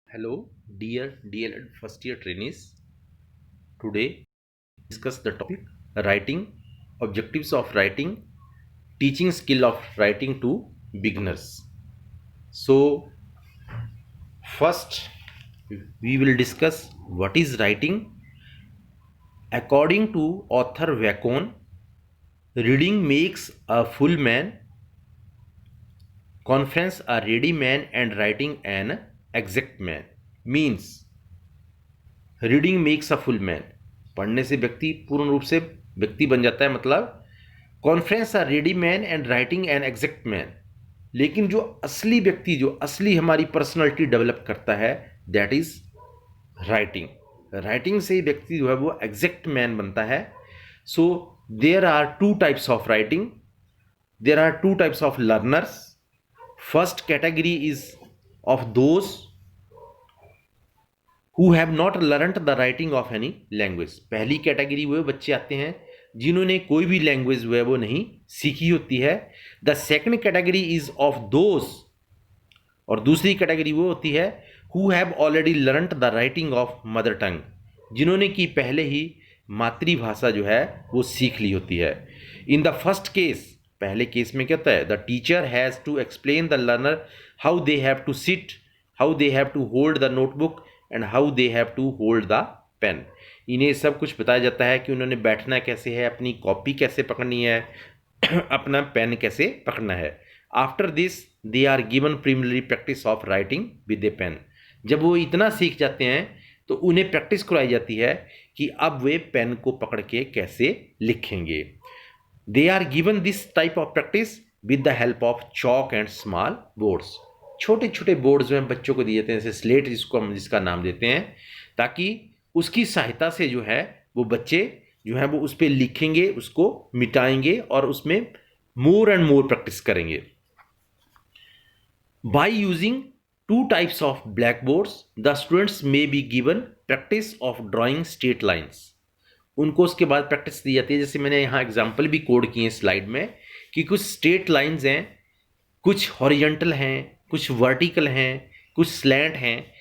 Hello, dear DLED first year trainees. Today, discuss the topic writing, objectives of writing, teaching skill of writing to beginners. So, first, we will discuss what is writing. According to author Bacon, reading makes a full man, conference a ready man, and writing an exact man. Means reading makes a full man, पढ़ने से व्यक्ति पूर्ण रूप से व्यक्ति बन जाता है, मतलब conference a ready man and writing an exact man. लेकिन जो असली व्यक्ति, जो असली हमारी पर्सनालिटी डेवलप करता है, दैट इज राइटिंग। राइटिंग से ही व्यक्ति जो है वो एग्जैक्ट मैन बनता है। So there are two types of writing, there are two types of learners. First category is of those who have not learnt the writing of any language। पहली category वो बच्चे आते हैं जिन्होंने कोई भी लैंग्वेज जो है वो नहीं सीखी होती है। The second category is of those, और दूसरी कैटेगरी वो होती है who have already learnt the writing of mother tongue, जिन्होंने कि पहले ही मातृभाषा जो है वो सीख ली होती है। इन द फर्स्ट केस, पहले केस में क्या होता है, the teacher has to explain the learner how they have to sit, how they have to hold the notebook and how they have to hold the pen. इन्हें सब कुछ बताया जाता है कि उन्होंने बैठना कैसे है, अपनी कॉपी कैसे पकड़नी है, अपना पेन कैसे पकड़ना है। After this they are given preliminary practice of writing with a pen. जब वो इतना सीख जाते हैं तो उन्हें प्रैक्टिस कराई जाती है कि अब वे पेन को पकड़ के कैसे लिखेंगे। They are given this type of practice with the help of chalk and small boards. छोटे छोटे बोर्ड जो हैं बच्चों को दिए जाते हैं, जैसे स्लेट जिसको हम जिसका नाम देते हैं, ताकि उसकी सहायता से जो है वो बच्चे जो है वो उस पर लिखेंगे, उसको मिटाएंगे और उसमें मोर एंड मोर प्रैक्टिस करेंगे। By using to types of black boards the students may be given practice of drawing straight lines. उनको उसके बाद प्रैक्टिस दी जाती है, जैसे मैंने यहाँ एग्जाम्पल भी कोड किए हैं स्लाइड में, कि कुछ स्ट्रेट लाइन्स हैं, कुछ हॉरिजॉन्टल हैं, कुछ वर्टिकल हैं, कुछ स्लैंट हैं।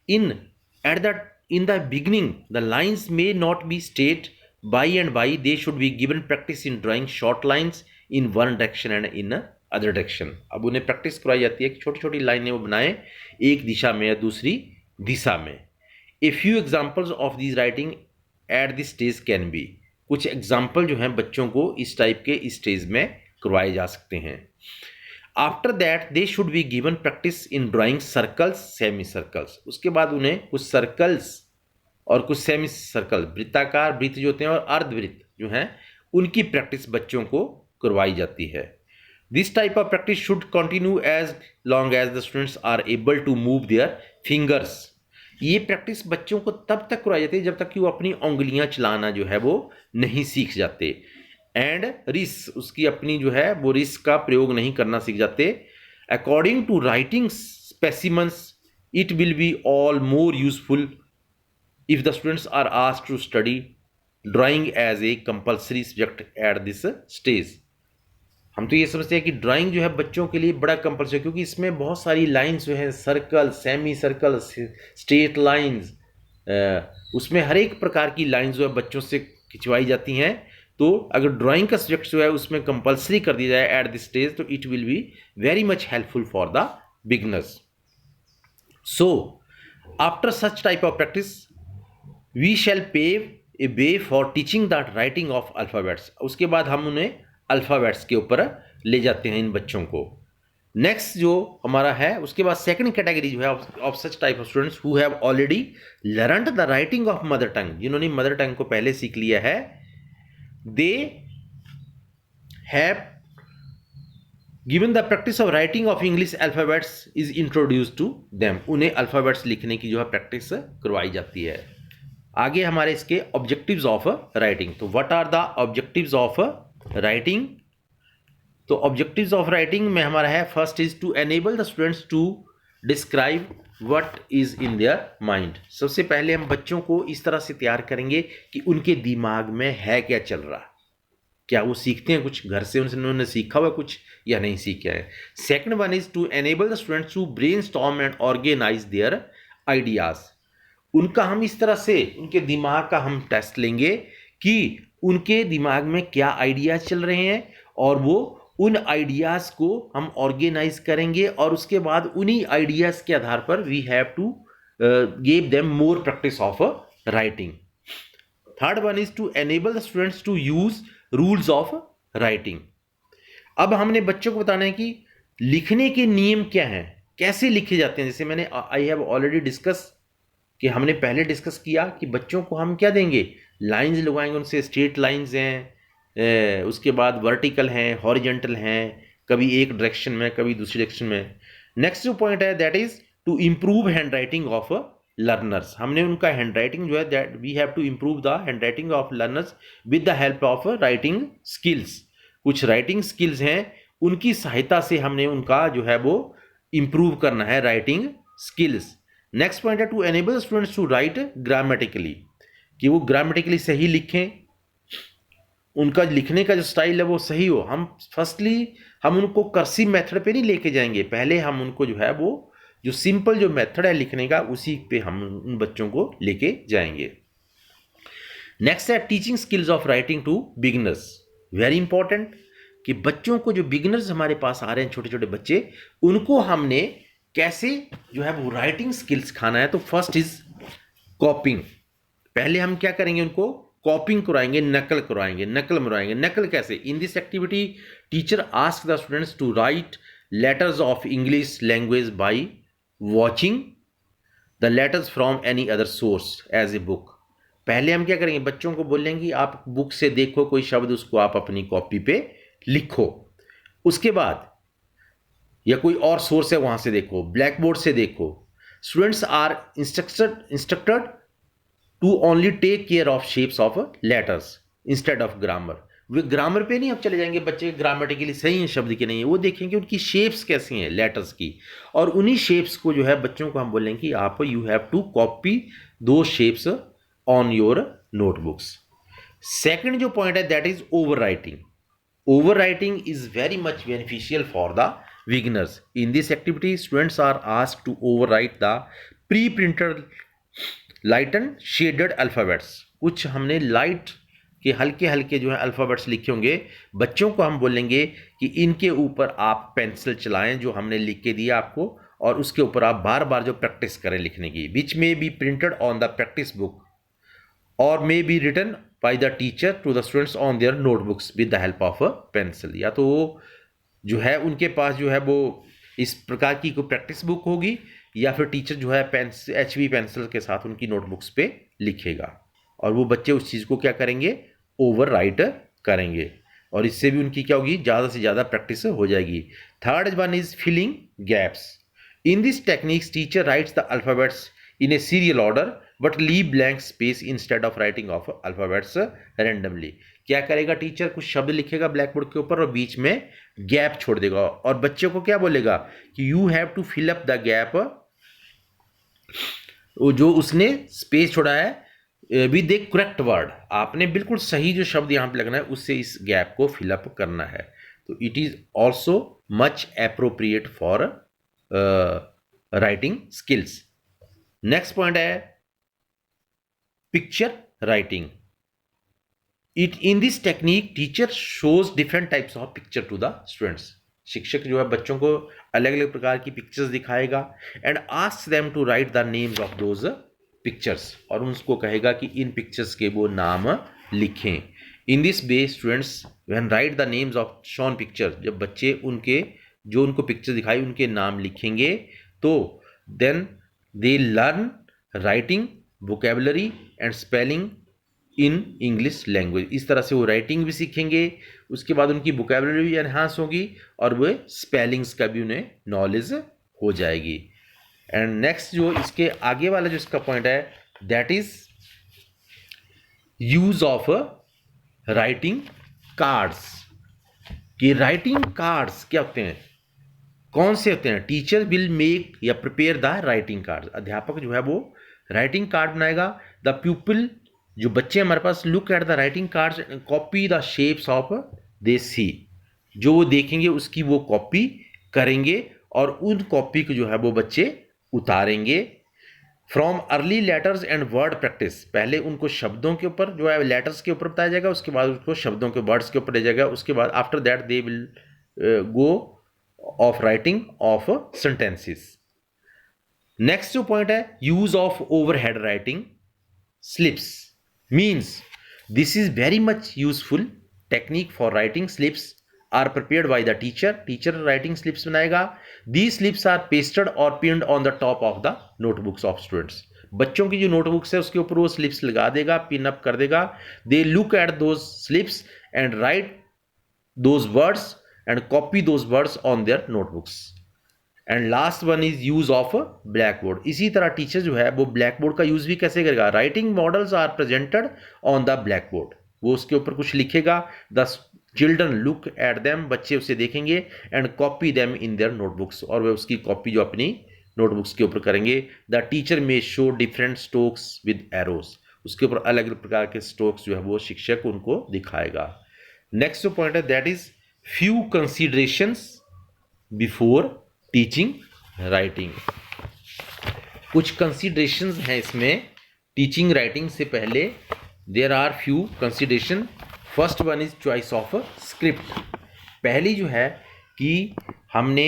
In the beginning the lines may not be straight, by and by they should be given practice in drawing short lines in one direction and in other direction. अब उन्हें practice कराई जाती है कि छोटी छोटी लाइनें वो बनाएं एक दिशा में या दूसरी दिशा में। A few examples of this writing at this stage can be. कुछ एग्जाम्पल जो हैं बच्चों को इस टाइप के स्टेज में करवाए जा सकते हैं। After that they should be given practice in drawing circles, semi circles. उसके बाद उन्हें कुछ सर्कल्स और कुछ सेमी सर्कल, वृत्ताकार वृत्त जो होते हैं और अर्धवृत्त जो हैं, उनकी प्रैक्टिस बच्चों को करवाई जाती है। This type of practice should continue as long as the students are able to move their fingers. ये प्रैक्टिस बच्चों को तब तक करवाई जाती है जब तक कि वो अपनी उंगलियां चलाना जो है वो नहीं सीख जाते। एंड रिस, उसकी अपनी जो है वो रिस का प्रयोग नहीं करना सीख जाते। According to writing specimens it will be all more useful if the students are asked to study drawing as a compulsory subject at this stage. हम तो ये समझते हैं कि ड्राइंग जो है बच्चों के लिए बड़ा कंपल्सरी, क्योंकि इसमें बहुत सारी लाइंस जो हैं, circle, semi circle, straight lines, उसमें हर एक प्रकार की लाइंस जो है बच्चों से खिंचवाई जाती हैं। तो अगर ड्राइंग का सब्जेक्ट जो है उसमें कंपल्सरी कर दिया जाए एट दिस स्टेज, तो it will be very much helpful for the beginners. So after such type of practice we shall pave a way for teaching the writing of alphabets. उसके बाद हम उन्हें अल्फ़ाबेट्स के ऊपर ले जाते हैं इन बच्चों को। नेक्स्ट जो हमारा है, उसके बाद सेकंड कैटेगरी जो है of such type of students who have already learned the writing of mother tongue, जिन्होंने मदर टंग को पहले सीख लिया है। They have given the practice of writing of English alphabets is introduce to them. उन्हें alphabets लिखने की जो है प्रैक्टिस करवाई जाती है। आगे हमारे इसके ऑब्जेक्टिव्स ऑफ राइटिंग। तो what are the objectives of writing? तो ऑब्जेक्टिव्स ऑफ राइटिंग में हमारा है, first is to enable the students to describe what is in their mind. सबसे पहले हम बच्चों को इस तरह से तैयार करेंगे कि उनके दिमाग में है क्या चल रहा, क्या वो सीखते हैं कुछ घर से, उन्होंने सीखा हुआ कुछ या नहीं सीखा है। Second one is to enable the students to brainstorm and organise their ideas. उनका हम इस तरह से उनके दिमाग का हम टेस्ट लेंगे कि उनके दिमाग में क्या आइडियाज चल रहे हैं, और वो उन आइडियाज को हम ऑर्गेनाइज करेंगे, और उसके बाद उन्हीं आइडियाज के आधार पर we have to give them more practice of writing. Third one is to enable the students to use rules of writing. अब हमने बच्चों को बताना है कि लिखने के नियम क्या हैं, कैसे लिखे जाते हैं। जैसे मैंने आई हैव ऑलरेडी डिस्कस कि हमने पहले डिस्कस किया कि बच्चों को हम क्या देंगे, लाइंस लगवाएंगे, उनसे स्ट्रेट लाइंस हैं, उसके बाद वर्टिकल हैं, हॉरिजेंटल हैं, कभी एक डायरेक्शन में कभी दूसरी डायरेक्शन में। नेक्स्ट जो पॉइंट है that is to improve hand writing of learners. हमने उनका हैंड राइटिंग जो है that we have to improve the hand writing of learners with the help of writing skills. कुछ राइटिंग स्किल्स हैं, उनकी सहायता से हमने उनका जो है वो इम्प्रूव करना है राइटिंग स्किल्स। नेक्स्ट पॉइंट है to enable students to write grammatically, कि वो ग्रामेटिकली सही लिखें, उनका लिखने का जो स्टाइल है वो सही हो। हम फर्स्टली हम उनको कर्सिव मेथड पे नहीं लेके जाएंगे, पहले हम उनको जो है वो जो सिंपल जो मेथड है लिखने का उसी पे हम उन बच्चों को लेके जाएंगे। नेक्स्ट है teaching skills of writing to beginners. Very important कि बच्चों को जो बिगिनर्स हमारे पास आ रहे हैं, छोटे छोटे बच्चे, उनको हमने कैसे जो है वो राइटिंग स्किल्स खाना है। तो फर्स्ट इज कॉपिंग। पहले हम क्या करेंगे, उनको कॉपिंग कराएंगे, नकल करवाएंगे, नकल मरवाएंगे। नकल कैसे? In this activity teacher ask the students to write letters of English language by watching the letters from any other source as a book. पहले हम क्या करेंगे, बच्चों को बोलेंगे आप बुक से देखो कोई शब्द, उसको आप अपनी कॉपी पे लिखो। उसके बाद या कोई और सोर्स है वहां से देखो, ब्लैक बोर्ड से देखो। Students are instructed to only take care of shapes of letters instead of grammar. वे ग्रामर पे नहीं अब चले जाएंगे, बच्चे ग्रामेटिकली सही हैं शब्द के नहीं है, वो देखेंगे उनकी शेप्स कैसी हैं लेटर्स की, और उन्हीं शेप्स को जो है बच्चों को हम बोलेंगे कि आप यू हैव टू कॉपी दो shapes on your notebooks. Second जो पॉइंट है that is over writing. Over writing is very much beneficial for the beginners. In this activity, students are asked to overwrite the pre-printed lightened shaded alphabets. कुछ हमने light के हल्के हल्के जो है alphabets लिखे होंगे, बच्चों को हम बोलेंगे कि इनके ऊपर आप पेंसिल चलाएं जो हमने लिख के दिया आपको, और उसके ऊपर आप बार बार जो प्रैक्टिस करें लिखने की, which may be printed on the practice book और may be written by the teacher to the students on their notebooks with the help of a pencil. या तो वो जो है उनके पास जो है वो इस प्रकार की कोई प्रैक्टिस बुक होगी, या फिर टीचर जो है पेंसिल HB पेंसिल के साथ उनकी नोटबुक्स पे लिखेगा, और वो बच्चे उस चीज़ को क्या करेंगे, ओवर राइट करेंगे, और इससे भी उनकी क्या होगी, ज़्यादा से ज़्यादा प्रैक्टिस हो जाएगी। Third one is filling gaps. In this techniques teacher writes the alphabets in a serial order but leave blank space instead of writing of alphabets randomly. क्या करेगा टीचर, कुछ शब्द लिखेगा ब्लैक बोर्ड के ऊपर और बीच में गैप छोड़ देगा, और बच्चों को क्या बोलेगा कि you have to fill up the gap, जो उसने स्पेस छोड़ा है विद ए करेक्ट वर्ड। आपने बिल्कुल सही जो शब्द यहाँ पे लगना है उससे इस गैप को फिलअप करना है। तो it is also much appropriate for writing skills. Next point है picture writing. In this technique teacher shows different types of picture to the students. शिक्षक जो है बच्चों को अलग अलग प्रकार की पिक्चर्स दिखाएगा and ask them to write the names of those pictures, और उसको कहेगा कि इन पिक्चर्स के वो नाम लिखें। In this way students when write the names of shown picture, जब बच्चे उनके जो उनको पिक्चर दिखाई उनके नाम लिखेंगे, तो then they learn writing, vocabulary and spelling in English language. इस तरह से वो राइटिंग भी सीखेंगे, उसके बाद उनकी वोकेबलरी भी एनहांस होगी और वो स्पेलिंग्स का भी उन्हें नॉलेज हो जाएगी। एंड नेक्स्ट जो इसके आगे वाला जो इसका पॉइंट है that is use of writing cards. कि राइटिंग कार्ड्स क्या होते हैं, कौन से होते हैं? टीचर विल मेक या प्रिपेयर द राइटिंग कार्ड। अध्यापक जो है वो राइटिंग कार्ड बनाएगा। द पीपल जो बच्चे हमारे पास look at the writing cards copy the shapes of they see, जो वो देखेंगे उसकी वो कॉपी करेंगे और उन कॉपी को जो है वो बच्चे उतारेंगे। From early letters and word practice, पहले उनको शब्दों के ऊपर जो है लेटर्स के ऊपर बताया जाएगा, उसके बाद उसको शब्दों के वर्ड्स के ऊपर ले जाएगा, उसके बाद after that they will go of writing of sentences. Next जो पॉइंट है use of overhead writing slips, means this is very much useful technique for writing slips are prepared by the teacher, teacher writing slips बनाएगा। The slips are pasted or pinned on the top of the notebooks of students, बच्चों की जो notebooks है उसके ऊपर वो slips लगा देगा, पिन अप कर देगा। They look at those slips and right those words and copy those words on their notebooks. And last one is use of black board, इसी तरह टीचर जो है वो ब्लैक बोर्ड का यूज भी कैसे करेगा, writing models are presented on the black board, वो उसके ऊपर कुछ लिखेगा, the children look at them, बच्चे उसे देखेंगे, and copy them in their notebooks, और वे उसकी कॉपी जो अपनी नोटबुक्स के ऊपर करेंगे। द टीचर में show different strokes with arrows, उसके ऊपर अलग अलग प्रकार के स्ट्रोक्स जो है वो शिक्षक उनको दिखाएगा। नेक्स्ट जो पॉइंट है that is few considerations before teaching writing, कुछ कंसीडरेशंस हैं इसमें टीचिंग राइटिंग से पहले। There are few consideration. First one is choice of script, पहली जो है कि हमने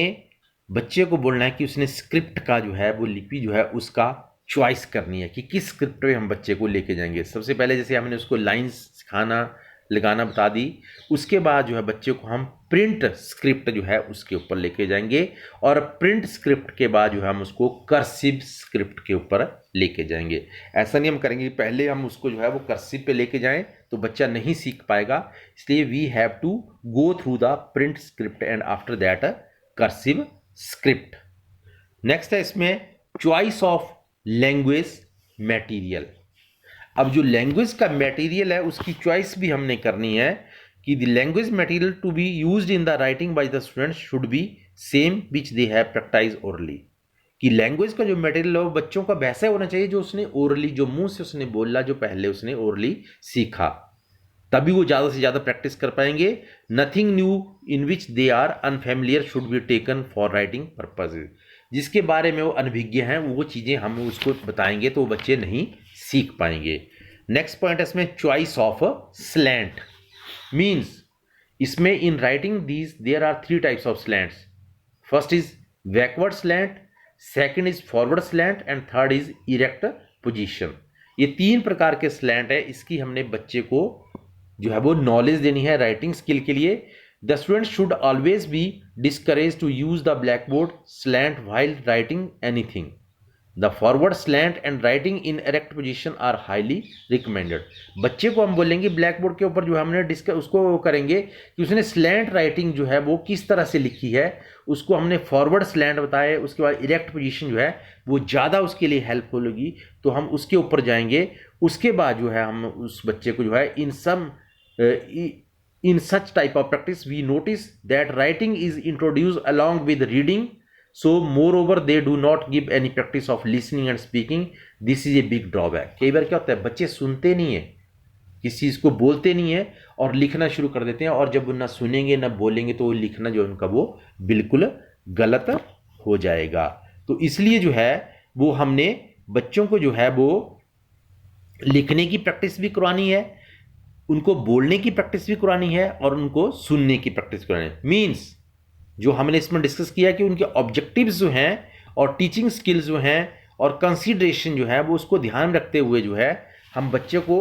बच्चे को बोलना है कि उसने स्क्रिप्ट का जो है वो लिपि जो है उसका चॉइस करनी है कि किस स्क्रिप्ट पे हम बच्चे को लेके जाएंगे। सबसे पहले जैसे हमने उसको लाइंस सिखाना लगाना बता दी, उसके बाद जो है बच्चे को हम प्रिंट स्क्रिप्ट जो है उसके ऊपर लेके जाएंगे, और प्रिंट स्क्रिप्ट के बाद जो है हम उसको कर्सिव स्क्रिप्ट के ऊपर लेके जाएंगे। ऐसा नहीं हम करेंगे पहले हम उसको जो है वो कर्सिव पे लेके जाएं तो बच्चा नहीं सीख पाएगा, इसलिए we have to go through the print script and after that cursive script. Next है इसमें चॉइस ऑफ लैंग्वेज मटेरियल। अब जो लैंग्वेज का मटेरियल है उसकी चॉइस भी हमने करनी है कि the language material to be used in the writing by the students should be same which they have practice orally, कि लैंग्वेज का जो मटेरियल है वो बच्चों का वैसा होना चाहिए जो उसने ओरली, जो मुंह से उसने बोला, जो पहले उसने ओरली सीखा, तभी वो ज़्यादा से ज़्यादा प्रैक्टिस कर पाएंगे। Nothing new in which they are unfamiliar should be taken for writing purposes, जिसके बारे में वो अनभिज्ञ हैं वो चीज़ें हम उसको बताएंगे तो वो बच्चे नहीं सीख पाएंगे। नेक्स्ट पॉइंट है इसमें चॉइस ऑफ स्लैंट, मीन्स इसमें in writing these there are 3 types of slants. First is backward slant, second is forward slant and third is erect position. ये 3 प्रकार के स्लैंट है, इसकी हमने बच्चे को जो है वो नॉलेज देनी है राइटिंग स्किल के लिए। The student should always be discourage to use the blackboard slant while writing anything. The forward slant and writing in erect position are highly recommended. बच्चे को हम बोलेंगे ब्लैक बोर्ड के ऊपर जो हमने उसको करेंगे कि उसने स्लैंट राइटिंग जो है वो किस तरह से लिखी है, उसको हमने फॉरवर्ड स्लैंट बताए, उसके बाद इरेक्ट पोजीशन जो है वो ज़्यादा उसके लिए हेल्पफुल होगी, तो हम उसके ऊपर जाएंगे। उसके बाद जो है हम उस बच्चे को जो है in such type of practice we notice that writing is introduced along with reading, so moreover they do not give any practice of listening and speaking. This is a big drawback. कई बार क्या होता है बच्चे सुनते नहीं है, किसी चीज़ को बोलते नहीं है और लिखना शुरू कर देते हैं, और जब ना सुनेंगे ना बोलेंगे तो लिखना जो उनका वो बिल्कुल गलत हो जाएगा। तो इसलिए जो है वो हमने बच्चों को जो है वो लिखने की प्रैक्टिस भी करवानी है, उनको बोलने की प्रैक्टिस भी करानी है और उनको सुनने की प्रैक्टिस करानी है। मीन्स जो हमने इसमें डिस्कस किया कि उनके ऑब्जेक्टिव्स जो हैं और टीचिंग स्किल्स जो हैं और कंसीडरेशन जो है वो उसको ध्यान रखते हुए जो है हम बच्चे को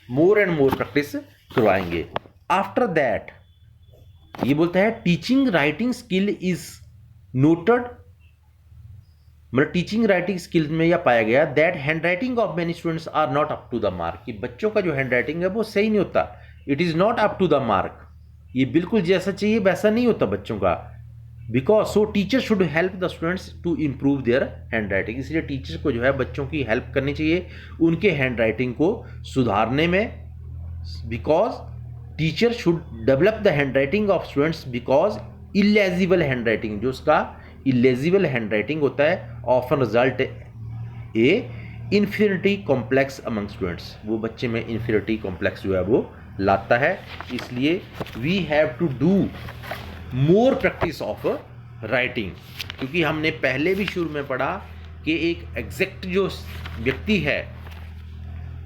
मोर एंड मोर प्रैक्टिस करवाएंगे। आफ्टर दैट ये बोलता है teaching writing skill is noted, मतलब टीचिंग राइटिंग स्किल्स में यह पाया गया that hand writing of many students are not up to the mark, कि बच्चों का जो हैंड राइटिंग है वो सही नहीं होता, it is not up to the mark, ये बिल्कुल जैसा चाहिए वैसा नहीं होता बच्चों का। Because so teacher should help the students to improve their hand writing, इसलिए टीचर को जो है बच्चों की हेल्प करनी चाहिए उनके हैंड राइटिंग को सुधारने में। Because teacher should develop the hand writing of students, because illegible hand writing, जो उसका इलेजिबल हैंड राइटिंग होता है ऑफन रिजल्ट ए इन्फीरियरिटी कॉम्प्लेक्स अमंग स्टूडेंट्स, वो बच्चे में इन्फीरियरिटी कॉम्प्लेक्स जो है वो लाता है। इसलिए we have to do more practice of writing, क्योंकि हमने पहले भी शुरू में पढ़ा कि एक एग्जैक्ट जो व्यक्ति है,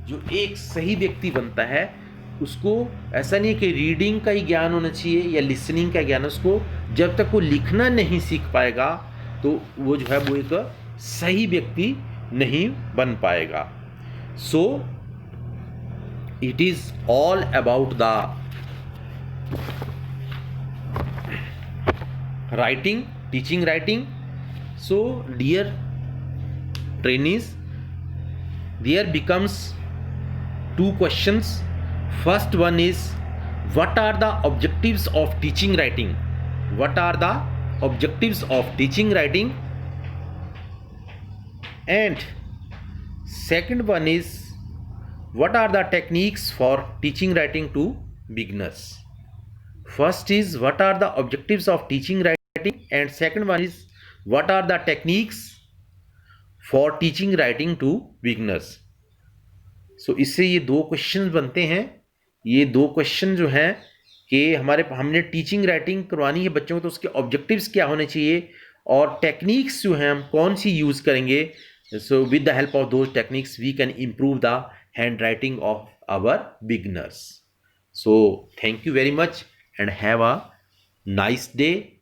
जो एक सही व्यक्ति बनता है, उसको ऐसा नहीं है कि रीडिंग का ही ज्ञान होना चाहिए या लिसनिंग का ज्ञान, उसको जब तक वो लिखना नहीं सीख पाएगा तो वो जो है वो एक सही व्यक्ति नहीं बन पाएगा. So it is all about the writing, teaching writing. So dear trainees, there becomes two questions. First one is, what are the objectives of teaching writing? What are the objectives of teaching writing? And second one is, what are the techniques for teaching writing to beginners? First is, what are the objectives of teaching writing, and second one is, what are the techniques for teaching writing to beginners. So इससे ये दो question बनते हैं. ये दो question जो हैं कि हमने टीचिंग राइटिंग करवानी है बच्चों को, तो उसके ऑब्जेक्टिव्स क्या होने चाहिए और टेक्निक्स जो हैं हम कौन सी यूज़ करेंगे. So with the help of those techniques we can improve the hand writing of our beginners. So thank you very much and have a nice day.